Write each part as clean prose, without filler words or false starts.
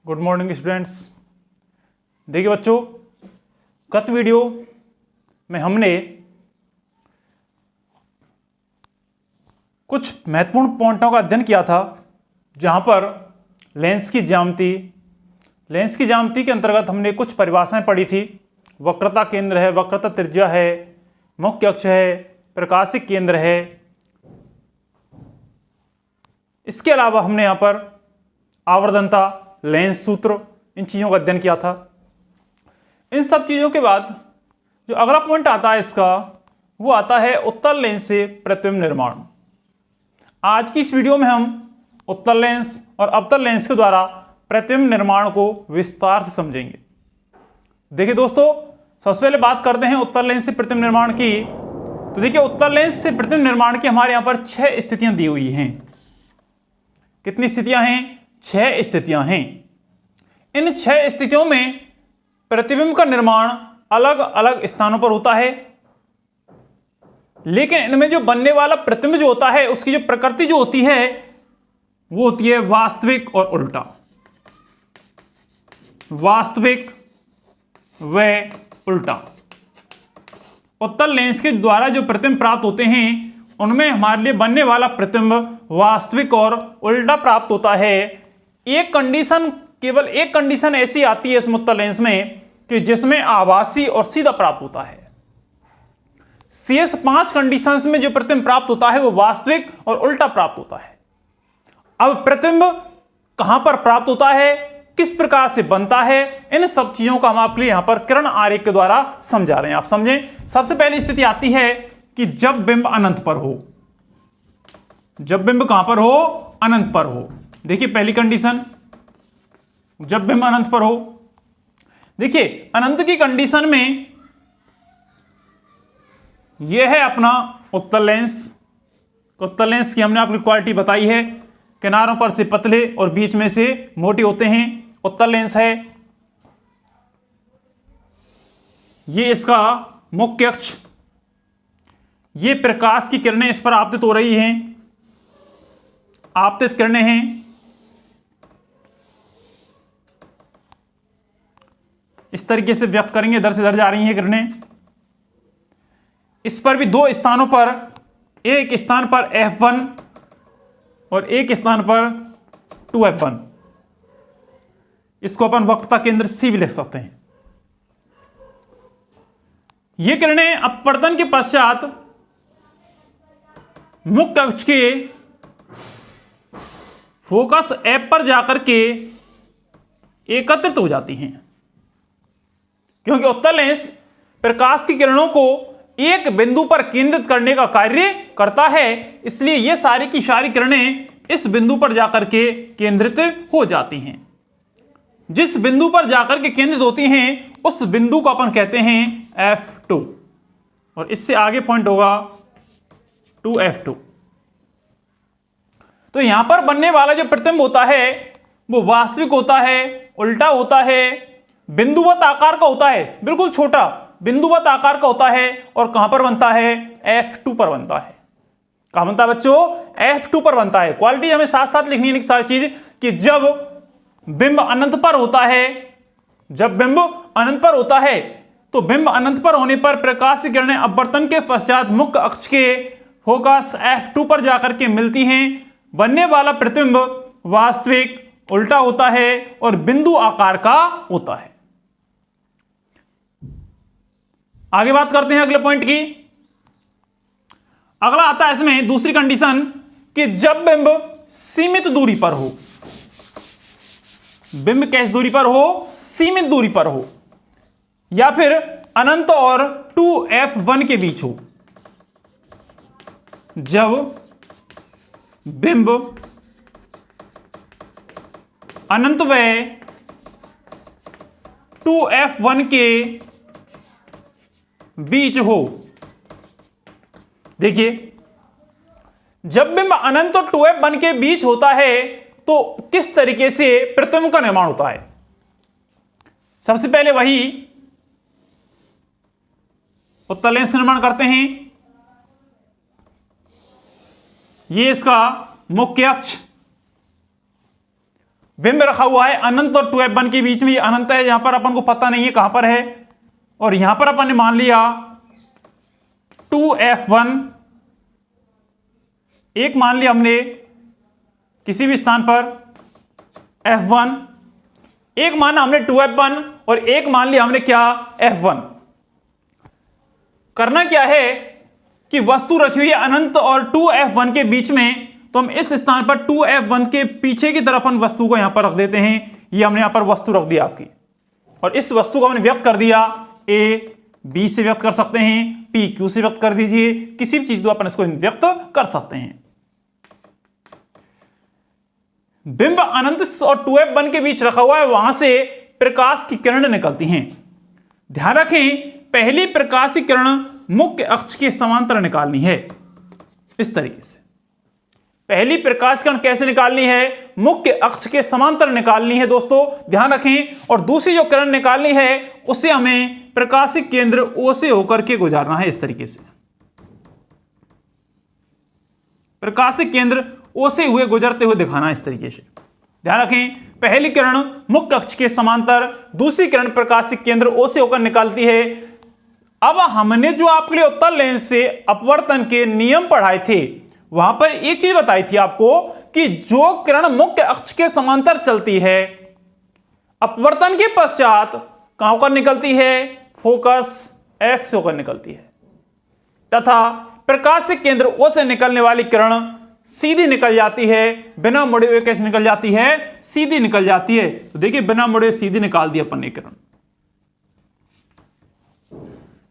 Good morning students. देखिए बच्चों, गत वीडियो में हमने कुछ महत्वपूर्ण पॉइंटों का अध्ययन किया था, जहां पर लेंस की ज्यामिति के अंतर्गत हमने कुछ परिभाषाएं पढ़ी थी। वक्रता केंद्र है, वक्रता त्रिज्या है, मुख्य अक्ष है, प्रकाशिक केंद्र है। इसके अलावा हमने यहां पर आवर्धनता, लेंस सूत्र, इन चीजों का अध्ययन किया था। इन सब चीजों के बाद जो अगला पॉइंट आता है इसका, वो आता है उत्तल लेंस से प्रतिबिंब निर्माण। आज की इस वीडियो में हम उत्तल लेंस और अवतल लेंस के द्वारा प्रतिबिंब निर्माण को विस्तार से समझेंगे। देखिए दोस्तों, सबसे पहले बात करते हैं उत्तल लेंस से प्रतिबिंब निर्माण की। तो देखिए, उत्तल लेंस से प्रतिबिंब निर्माण की हमारे यहां पर 6 स्थितियां दी हुई हैं। कितनी स्थितियां हैं? 6 स्थितियां हैं। इन 6 स्थितियों में प्रतिबिंब का निर्माण अलग अलग स्थानों पर होता है, लेकिन इनमें जो बनने वाला प्रतिबिंब जो होता है, उसकी जो प्रकृति जो होती है वो होती है वास्तविक और उल्टा। वास्तविक व उल्टा। उत्तल लेंस के द्वारा जो प्रतिबिंब प्राप्त होते हैं, उनमें हमारे लिए बनने वाला प्रतिबिंब वास्तविक और उल्टा प्राप्त होता है। केवल एक कंडीशन ऐसी आती है इस उत्तल लेंस में कि जिसमें आभासी और सीधा प्राप्त होता है। शेष 5 कंडीशंस में जो प्रतिबिंब प्राप्त होता है वो वास्तविक और उल्टा प्राप्त होता है। अब प्रतिबिंब कहां पर प्राप्त होता है, किस प्रकार से बनता है, इन सब चीजों का हम आपके लिए यहां पर किरण आरेख के द्वारा समझा रहे हैं। आप समझें। सबसे पहली स्थिति आती है कि जब बिंब अनंत पर हो। जब बिंब कहां पर हो? अनंत पर हो। देखिए पहली कंडीशन, जब बिंब अनंत पर हो। देखिए अनंत की कंडीशन में यह है अपना उत्तल लेंस। उत्तल लेंस की हमने आपको क्वालिटी बताई है, किनारों पर से पतले और बीच में से मोटे होते हैं। उत्तल लेंस है। ये इसका मुख्य अक्ष, ये प्रकाश की किरणें इस पर आपतित हो रही हैं, आपतित किरणें हैं। इस तरीके से व्यक्त करेंगे, इधर से इधर जा रही हैं किरणें। इस पर भी 2 स्थानों पर, एक स्थान पर F1 और एक स्थान पर 2F1। इसको अपन वक्रता केंद्र C भी लिख सकते हैं। ये किरणें अपवर्तन के पश्चात मुख्य अक्ष के फोकस F पर जाकर के एकत्रित हो जाती हैं, क्योंकि उत्तल लेंस प्रकाश की किरणों को एक बिंदु पर केंद्रित करने का कार्य करता है। इसलिए ये सारी की सारी किरणें इस बिंदु पर जाकर के केंद्रित हो जाती हैं। जिस बिंदु पर जाकर के केंद्रित होती हैं, उस बिंदु को अपन कहते हैं F2, और इससे आगे पॉइंट होगा 2F2। तो यहां पर बनने वाला जो प्रतिबिंब होता है वो वास्तविक होता है, उल्टा होता है, बिंदुवत आकार का होता है, बिल्कुल छोटा बिंदुवत आकार का होता है। और कहां पर बनता है? F2 पर बनता है। कहां बनता है बच्चों? F2 पर बनता है। क्वालिटी हमें साथ साथ लिखनी है सारी चीज, कि जब बिंब अनंत पर होता है, जब बिंब अनंत पर होता है, तो बिंब अनंत पर होने पर प्रकाश की किरणें अपवर्तन के पश्चात मुख्य अक्ष के फोकस F2 पर जाकर के मिलती हैं। बनने वाला प्रतिबिंब वास्तविक, उल्टा होता है और बिंदु आकार का होता है। आगे बात करते हैं अगले पॉइंट की। अगला आता है इसमें दूसरी कंडीशन, कि जब बिंब सीमित दूरी पर हो। बिंब किस दूरी पर हो? सीमित दूरी पर हो, या फिर अनंत और 2F1 के बीच हो। जब बिंब अनंत व 2F1 के बीच हो। देखिए, जब बिंब अनंत और 2F1 के बीच होता है तो किस तरीके से प्रतिबिंब का निर्माण होता है? सबसे पहले वही उत्तल लेंस निर्माण करते हैं। ये इसका मुख्य अक्ष, बिंब रखा हुआ है अनंत और 2f1 के बीच में, ये अनंत है, यहां पर अपन को पता नहीं है कहां पर है, और यहां पर अपन ने मान लिया 2f1, एक मान लिया हमने किसी भी स्थान पर f1, एक माना हमने 2f1 और एक मान लिया हमने क्या f1। करना क्या है कि वस्तु रखी हुई है अनंत और 2f1 के बीच में, तो हम इस स्थान पर 2f1 के पीछे की तरफ हम वस्तु को यहां पर रख देते हैं। ये हमने यहां पर वस्तु रख दिया आपकी, और इस वस्तु को हमने व्यक्त कर दिया, a b से व्यक्त कर सकते हैं, p q से व्यक्त कर दीजिए, किसी भी चीज को अपन इसको व्यक्त कर सकते हैं। बिंब अनंत और 2f1 के बीच रखा हुआ है, वहां से प्रकाश की किरण निकलती हैं। ध्यान रखें, पहली प्रकाश की किरण मुख्य अक्ष के समांतर निकालनी है। इस तरीके से पहली प्रकाश किरण कैसे निकालनी है, मुख्य अक्ष के समांतर निकालनी है दोस्तों, ध्यान रखें। और दूसरी जो किरण निकालनी है उसे हमें प्रकाशिक केंद्र O से होकर के गुजारना है। इस तरीके से प्रकाशिक केंद्र O से हुए गुजरते हुए दिखाना है, इस तरीके से। ध्यान रखें, पहली किरण मुख्य अक्ष के समांतर, दूसरी किरण प्रकाशिक केंद्र O से होकर निकालती है। अब हमने जो आपके लिए उत्तल लेंस से अपवर्तन के नियम पढ़ाए थे, वहां पर एक चीज बताई थी आपको कि जो किरण मुख्य अक्ष के समांतर चलती है, अपवर्तन के पश्चात कहां होकर निकलती है, फोकस F से होकर निकलती है, तथा प्रकाशिक केंद्र O से निकलने वाली किरण सीधी निकल जाती है, बिना मुड़े हुए। कैसे निकल जाती है, सीधी निकल जाती है। तो देखिए, बिना मुड़े हुए सीधी निकाल दी अपन ने किरण।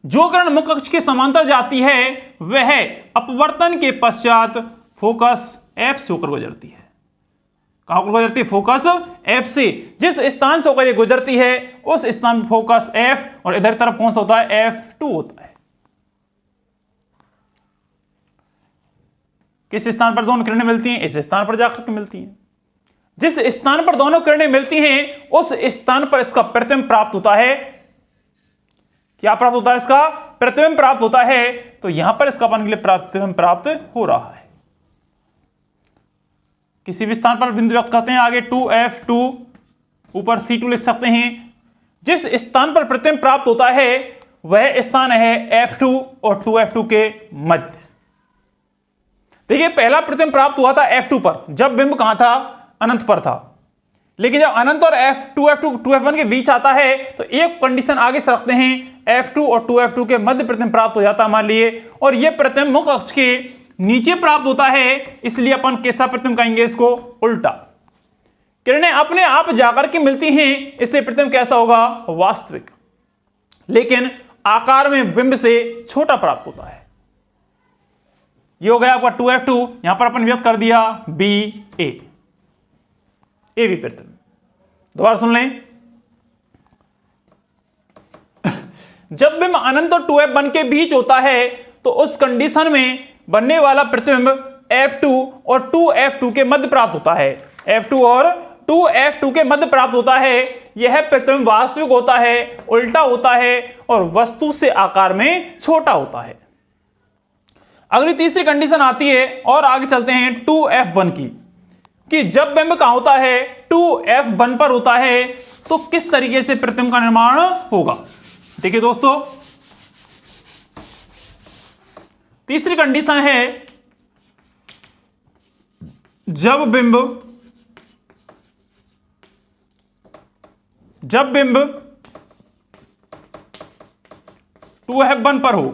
जो किरण मुख्य अक्ष के समांतर जाती है वह अपवर्तन के पश्चात फोकस F से होकर गुजरती है। कहां होकर गुजरती है, फोकस F से। जिस स्थान से होकर ये गुजरती है उस स्थान पर फोकस F, और इधर तरफ कौन सा होता है, F2 होता है। किस स्थान पर दोनों किरणें मिलती हैं, इस स्थान पर जाकर के मिलती हैं। जिस स्थान पर दोनों किरणें मिलती हैं उस स्थान पर इसका प्रतिबिंब प्राप्त होता है। क्या प्राप्त होता है, इसका प्रतिबिंब प्राप्त होता है। तो यहां पर इसका अपन के लिए प्रतिबिंब प्राप्त हो रहा है। किसी भी स्थान पर बिंदु व्यक्त करते हैं, आगे 2f2, ऊपर c2 लिख सकते हैं। जिस स्थान पर प्रतिबिंब प्राप्त होता है वह स्थान है f2 और 2f2 के मध्य। देखिए, पहला प्रतिबिंब प्राप्त हुआ था f2 पर, जब बिंब कहां था, अनंत पर था। लेकिन जब अनंत और f2f2 2f1 के बीच आता है तो एक कंडीशन आगे से रखते हैं, f2 और 2f2 के मध्य प्रतिबिंब प्राप्त हो जाता है मान लिए, और यह प्रतिबिंब मुख्य अक्ष के नीचे प्राप्त होता है, इसलिए अपन कैसा प्रतिबिंब कहेंगे, इसको उल्टा। किरणें अपने आप जाकर के मिलती हैं, इसलिए प्रतिबिंब कैसा होगा, वास्तविक, लेकिन आकार में बिंब से छोटा प्राप्त होता है। ये हो गया आपका 2f2, यहां पर अपन व्यक्त कर दिया ba, ए भी प्रतिबिंब। दोबारा सुन लें, जब बिंब अनंत और 2f1 के बीच होता है तो उस कंडीशन में बनने वाला प्रतिबिंब f2 और 2f2 के मध्य प्राप्त होता है। f2 और 2f2 के मध्य प्राप्त होता है। यह प्रतिबिंब वास्तविक होता है, उल्टा होता है और वस्तु से आकार में छोटा होता है। अगली तीसरी कंडीशन आती है, और आगे चलते हैं 2f1 की, कि जब बिंब कहां होता है, 2f1 पर होता है, तो किस तरीके से प्रतिबिंब का निर्माण होगा। देखिए दोस्तों, तीसरी कंडीशन है, जब बिंब 2f1 पर हो,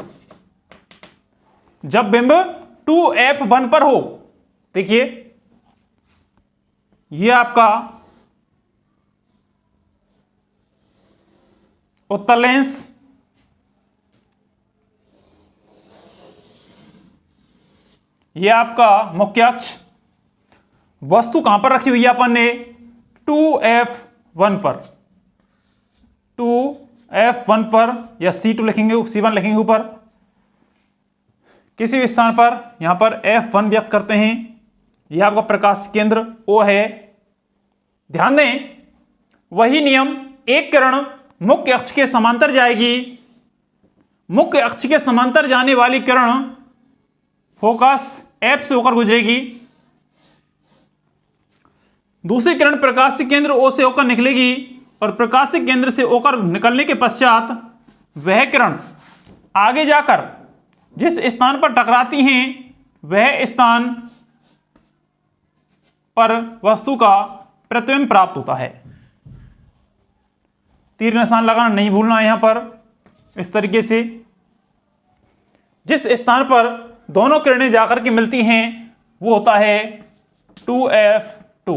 जब बिंब 2f1 पर हो, देखिए ये आपका उत्तल लेंस, ये आपका मुख्य अक्ष, वस्तु कहां पर रखी हुई है अपन ने, 2f1 पर, 2f1 पर, या c2 लिखेंगे, c1 लिखेंगे ऊपर, किसी भी स्थान पर यहां पर f1 व्यक्त करते हैं। यह आपका प्रकाश केंद्र O है। ध्यान दें, वही नियम, एक किरण मुख्य अक्ष के समांतर जाएगी, मुख्य अक्ष के समांतर जाने वाली किरण फोकस F से होकर गुजरेगी। दूसरी किरण प्रकाश केंद्र O से होकर निकलेगी और प्रकाश केंद्र से होकर निकलने के पश्चात वह किरण आगे जाकर जिस स्थान पर टकराती हैं वह स्थान पर वस्तु का प्रतिबिंब प्राप्त होता है। तीर निशान लगाना नहीं भूलना यहां पर। इस तरीके से जिस स्थान पर दोनों किरणें जाकर के मिलती हैं वो होता है 2F2।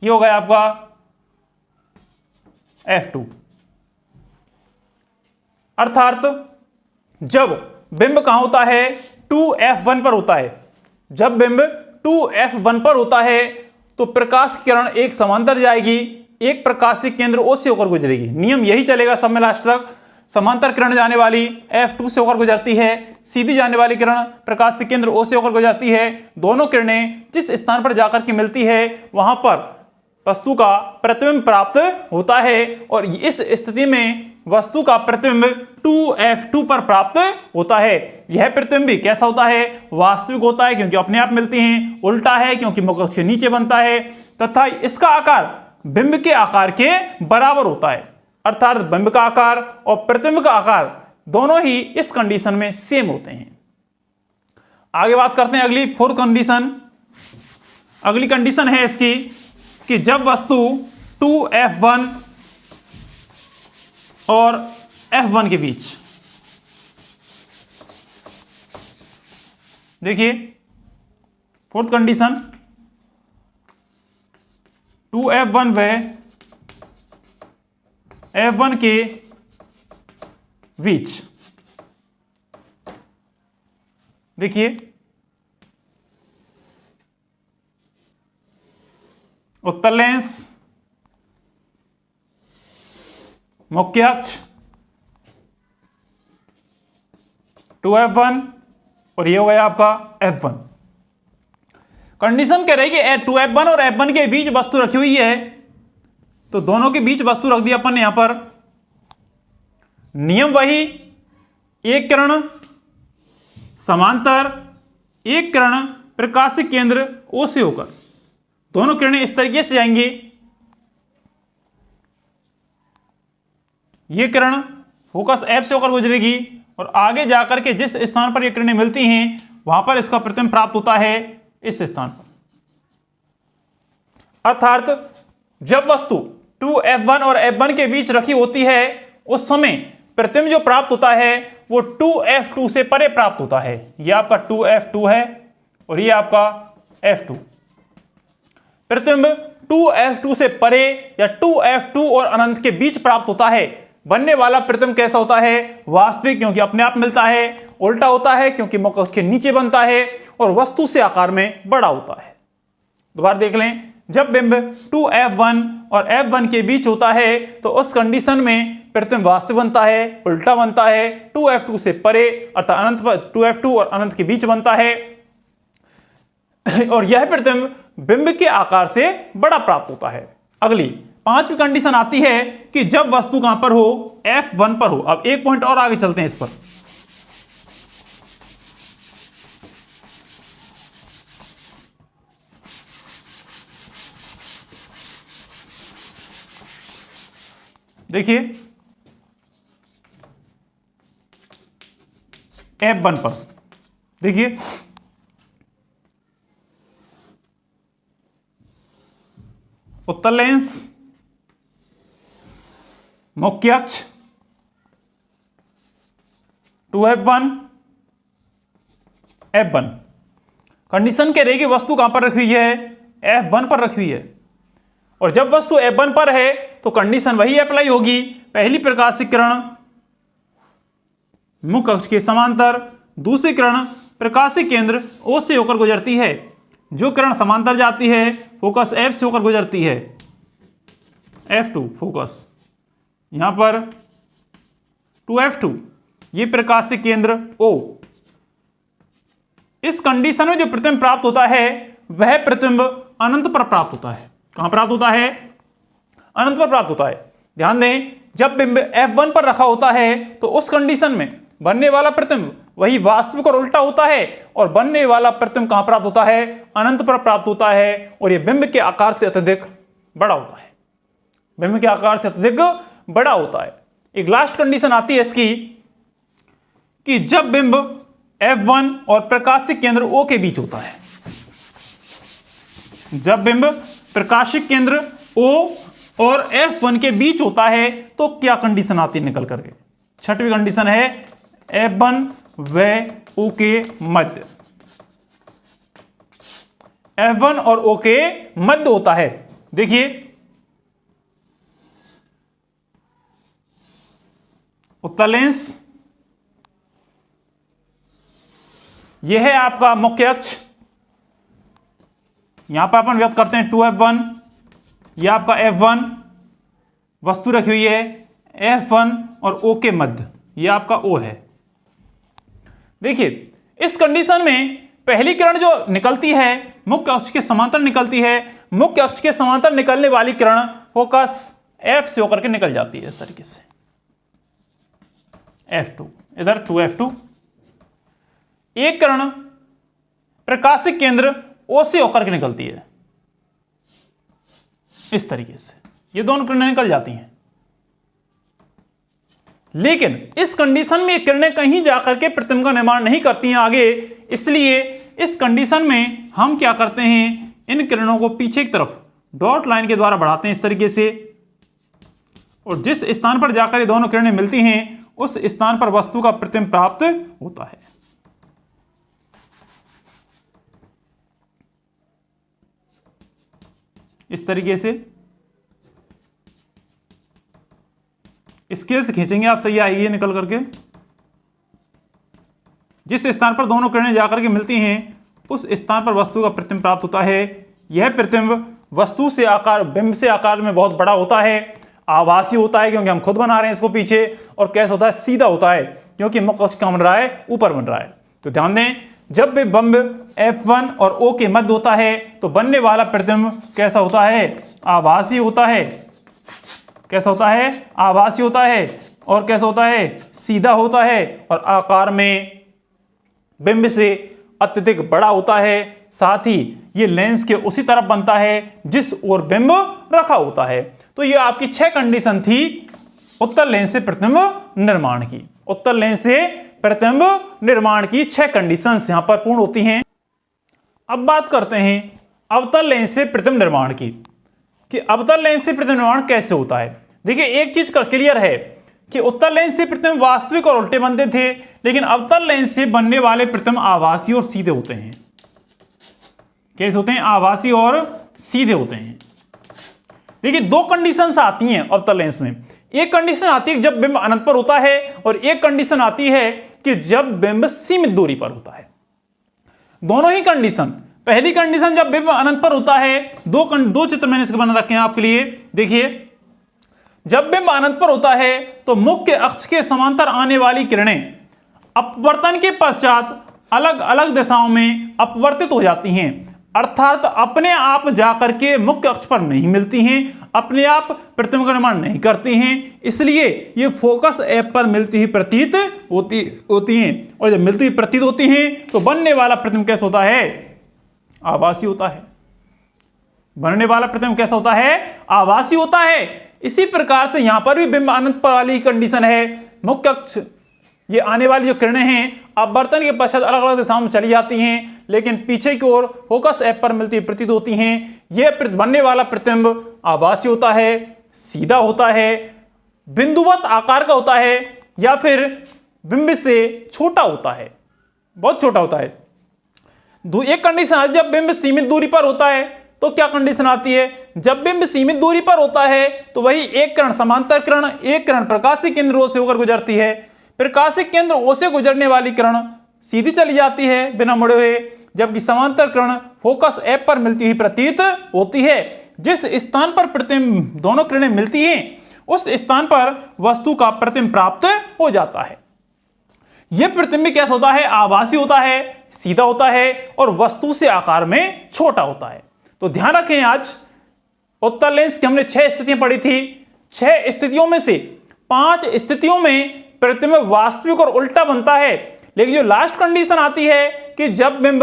ये हो गया आपका F2। अर्थात जब बिंब कहां होता है 2F1 पर होता है। जब बिंब 2F1 पर होता है तो प्रकाश की किरण एक समांतर जाएगी, एक प्रकाशिक केंद्र O से होकर गुजरेगी। नियम यही चलेगा सब में लास्ट तक। समांतर किरण जाने वाली F2 से होकर गुजरती है, सीधी जाने वाली किरण प्रकाशिक केंद्र O से होकर गुजरती है। दोनों किरणें जिस स्थान पर जाकर के मिलती है वहां पर वस्तु का प्रतिबिंब प्राप्त होता है और इस स्थिति में वस्तु का प्रतिबिंब 2F2 पर प्राप्त होता है। यह प्रतिबिंब भी कैसा होता है? वास्तविक होता है क्योंकि अपने आप मिलती हैं। उल्टा है क्योंकि मुख अक्ष के नीचे बनता है तथा इसका आकार बिंब के आकार के बराबर होता है। अर्थात बिंब का आकार और प्रतिबिंब का आकार दोनों ही इस कंडीशन में सेम होते हैं। आगे बात करते हैं अगली फोर्थ कंडीशन। अगली कंडीशन है इसकी कि जब वस्तु 2F1 और F1 के बीच, देखिए फोर्थ कंडीशन 2F1 व F1 के बीच, देखिए उत्तल लेंस, मुख्य अक्ष 2F1 और ये हो गया आपका F1। कंडीशन कह रही है कि 2F1 और F1 के बीच वस्तु रखी हुई है तो दोनों के बीच वस्तु रख दी अपन ने यहां पर। नियम वही, एक किरण समांतर, एक किरण प्रकाशिक केंद्र O से होकर, दोनों किरणें इस तरीके से जाएंगी। ये किरण फोकस F से होकर गुजरेगी और आगे जाकर के जिस स्थान पर ये किरणें मिलती हैं वहां पर इसका प्रतिबिंब प्राप्त होता है इस स्थान पर। अर्थात जब वस्तु 2F1 और F1 के बीच रखी होती है उस समय प्रतिबिंब जो प्राप्त होता है वो 2F2 से परे प्राप्त होता है। ये आपका 2F2 है और ये आपका F2। प्रतिबिंब 2F2 से परे या 2F2 और अनंत के बीच प्राप्त होता है। बनने वाला प्रतिबिंब कैसा होता है? वास्तविक क्योंकि अपने आप मिलता है। उल्टा होता है क्योंकि मुख अक्ष के नीचे बनता है और वस्तु से आकार में बड़ा होता है। दोबारा देख लें, जब बिंब 2F1 और F1 के बीच होता है तो उस कंडीशन में प्रतिबिंब वास्तविक बनता है, उल्टा बनता है, 2F2 से परे अर्थात अनंत पर 2F2 और अनंत के बीच बनता है और यह प्रतिबिंब बिंब के आकार से बड़ा प्राप्त होता है। अगली पांचवी कंडीशन आती है कि जब वस्तु कहां पर हो? F1 पर हो। अब एक पॉइंट और आगे चलते हैं इस पर। देखिए F1 पर, देखिए उत्तल लेंस, मुख्य अक्ष 2F1 F1। कंडीशन कह रही कि वस्तु कहां पर रखी हुई है? F1 पर रखी हुई है और जब वस्तु F1 पर है तो कंडीशन वही अप्लाई होगी। पहली प्रकाशिक किरण मुख्य अक्ष के समांतर, दूसरी किरण प्रकाशिक केंद्र O से होकर गुजरती है। जो किरण समांतर जाती है फोकस F से होकर गुजरती है, F2 फोकस, यहां पर 2F2, ये प्रकाशिक केंद्र O। इस कंडीशन में जो प्रतिबिंब प्राप्त होता है वह प्रतिबिंब अनंत पर प्राप्त होता है। कहां प्राप्त होता है? अनंत पर प्राप्त होता है। ध्यान दें, जब बिंब F1 पर रखा होता है तो उस कंडीशन में बनने वाला प्रतिबिंब वही वास्तविक और उल्टा होता है, और बनने वाला प्रतिबिंब कहां प्राप्त होता है? अनंत पर प्राप्त होता है, और यह बिंब के आकार से अत्यधिक बड़ा होता है। बिंब के आकार से अत्यधिक बड़ा होता है। एक लास्ट कंडीशन आती है इसकी कि जब बिंब F1 और प्रकाशिक केंद्र O के बीच होता है, जब बिंब प्रकाशिक केंद्र O और F1 के बीच होता है तो क्या कंडीशन आती है निकल करके? छठवीं कंडीशन है F1 व O के मध्य। F1 और O के मध्य होता है। देखिए उत्तल लेंस, यह है आपका मुख्य अक्ष, यहां पर अपन व्यक्त करते हैं 2F1, यह आपका F1, वस्तु रखी हुई है F1 और O के मध्य, यह आपका O है। देखिए इस कंडीशन में पहली किरण जो निकलती है मुख्य अक्ष के समांतर निकलती है, मुख्य अक्ष के समांतर निकलने वाली किरण फोकस F से होकर के निकल जाती है इस तरीके से, F2, इधर 2F2। एक किरण प्रकाशिक केंद्र O से होकर के निकलती है इस तरीके से, ये दोनों किरणें निकल जाती हैं। लेकिन इस कंडीशन में किरणें कहीं जाकर के प्रतिबिंब का निर्माण नहीं करती हैं आगे, इसलिए इस कंडीशन में हम क्या करते हैं, इन किरणों को पीछे की तरफ डॉट लाइन के द्वारा बढ़ाते हैं इस तरीके से, और जिस स्थान पर जाकर ये दोनों किरणें मिलती हैं उस स्थान पर वस्तु का प्रतिबिंब प्राप्त होता है। इस तरीके से स्केल से खींचेंगे आप, सही आएगी निकल करके। जिस स्थान पर दोनों किरणें जाकर के मिलती हैं उस स्थान पर वस्तु का प्रतिबिंब प्राप्त होता है। यह प्रतिबिंब वस्तु से आकार, बिंब से आकार में बहुत बड़ा होता है, आभासी होता है क्योंकि हम खुद बना रहे हैं इसको पीछे, और कैसा होता है? सीधा होता है क्योंकि मुख्य अक्ष कहां बन रहा है? ऊपर बन रहा है। तो ध्यान दें, जब भी बिंब F1 और O के मध्य होता है तो बनने वाला प्रतिबिंब कैसा होता है? आभासी होता है। कैसा होता है? आभासी होता है। और कैसा होता है? सीधा होता है, और आकार में बिंब से अत्यधिक बड़ा होता है। साथ ही ये लेंस के उसी तरफ बनता है जिस ओर बिंब रखा होता है। तो ये आपकी 6 कंडीशन थी उत्तल लेंस से प्रतिबिंब निर्माण की। उत्तल लेंस से प्रतिबिंब निर्माण की 6 कंडीशंस यहां पर पूर्ण होती हैं। अब बात करते हैं अवतल लेंस से प्रतिबिंब निर्माण की, कि अवतल लेंस से प्रतिबिंब निर्माण कैसे होता है। देखिए एक चीज क्लियर है कि उत्तल लेंस से प्रतिबिंब वास्तविक और उल्टे बनते थे, लेकिन अवतल लेंस से बनने वाले प्रतिबिंब आभासी और सीधे होते हैं। कैसे होते हैं? आभासी और सीधे होते हैं। देखिए 2 कंडीशंस आती हैं अवतल लेंस में। एक कंडीशन आती है जब बिंब अनंत पर होता है, और एक कंडीशन आती है कि जब बिंब सीमित दूरी पर होता है। दोनों ही कंडीशन, पहली कंडीशन जब बिंब अनंत पर होता है, दो चित्र मैंने इसके बना रखे हैं आपके लिए। देखिए जब बिंब अनंत पर होता है तो मुख्य अक्ष के समांतर आने वाली किरणें अपवर्तन के पश्चात अलग अलग दिशाओं में अपवर्तित हो जाती हैं, अर्थात अपने आप जाकर के मुख्य अक्ष पर नहीं मिलती हैं, अपने आप प्रतिबिंब का निर्माण नहीं करती हैं। इसलिए ये फोकस F पर मिलती हुई प्रतीत होती हैं, और जब मिलती हुई प्रतीत होती हैं तो बनने वाला प्रतिबिंब कैसा होता है? आभासी होता है। बनने वाला प्रतिबिंब कैसा होता है? आभासी होता है। इसी प्रकार से यहां पर भी बिंब अनंत पर वाली कंडीशन है। मुख्य अक्ष, ये आने वाली जो किरणें हैं अपवर्तन के पश्चात अलग अलग दिशाओं में चली जाती हैं, लेकिन पीछे की ओर फोकस F पर मिलती प्रतीत होती हैं। यह बनने वाला प्रतिबिंब आभासी होता है, सीधा होता है, बिंदुवत आकार का होता है, या फिर बिंब से छोटा होता है, बहुत छोटा होता है। एक कंडीशन आती है जब बिंब सीमित दूरी पर होता है, तो क्या कंडीशन आती है? जब बिंब सीमित दूरी पर होता है तो वही एक किरण समांतर किरण, एक किरण प्रकाशिक केंद्र O से होकर गुजरती है। प्रकाशिक केंद्र O से गुजरने वाली किरण सीधी चली जाती है बिना मुड़े हुए, जबकि समांतर किरण फोकस F पर मिलती हुई प्रतीत होती है। जिस स्थान पर प्रतिबिंब दोनों किरणें मिलती हैं उस स्थान पर वस्तु का प्रतिबिंब प्राप्त हो जाता है। यह प्रतिबिंब कैसा होता है? आभासी होता है, सीधा होता है, और वस्तु से आकार में छोटा होता है। तो ध्यान रखें, आज उत्तल लेंस की हमने 6 स्थितियां पढ़ी थी। 6 स्थितियों में से 5 स्थितियों में प्रतिबिंब वास्तविक और उल्टा बनता है, लेकिन जो लास्ट कंडीशन आती है कि जब बिंब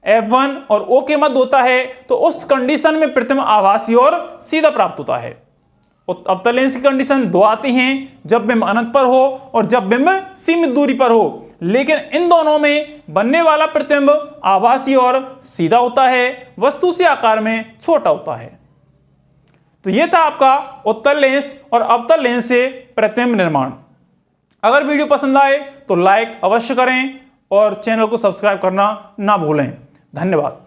F1 और O के मध्य होता है तो उस कंडीशन में प्रतिबिंब आभासी और सीधा प्राप्त होता है। अवतल लेंस की कंडीशन दो आती हैं, जब बिंब अनंत पर हो और जब बिंब सीमित दूरी पर हो, लेकिन इन दोनों में बनने वाला प्रतिबिंब आभासी और सीधा होता है, वस्तु से आकार में छोटा होता है। तो यह था आपका उत्तल लेंस और अवतल लेंस से प्रतिबिंब निर्माण। अगर वीडियो पसंद आए तो लाइक अवश्य करें और चैनल को सब्सक्राइब करना ना भूलें। धन्यवाद।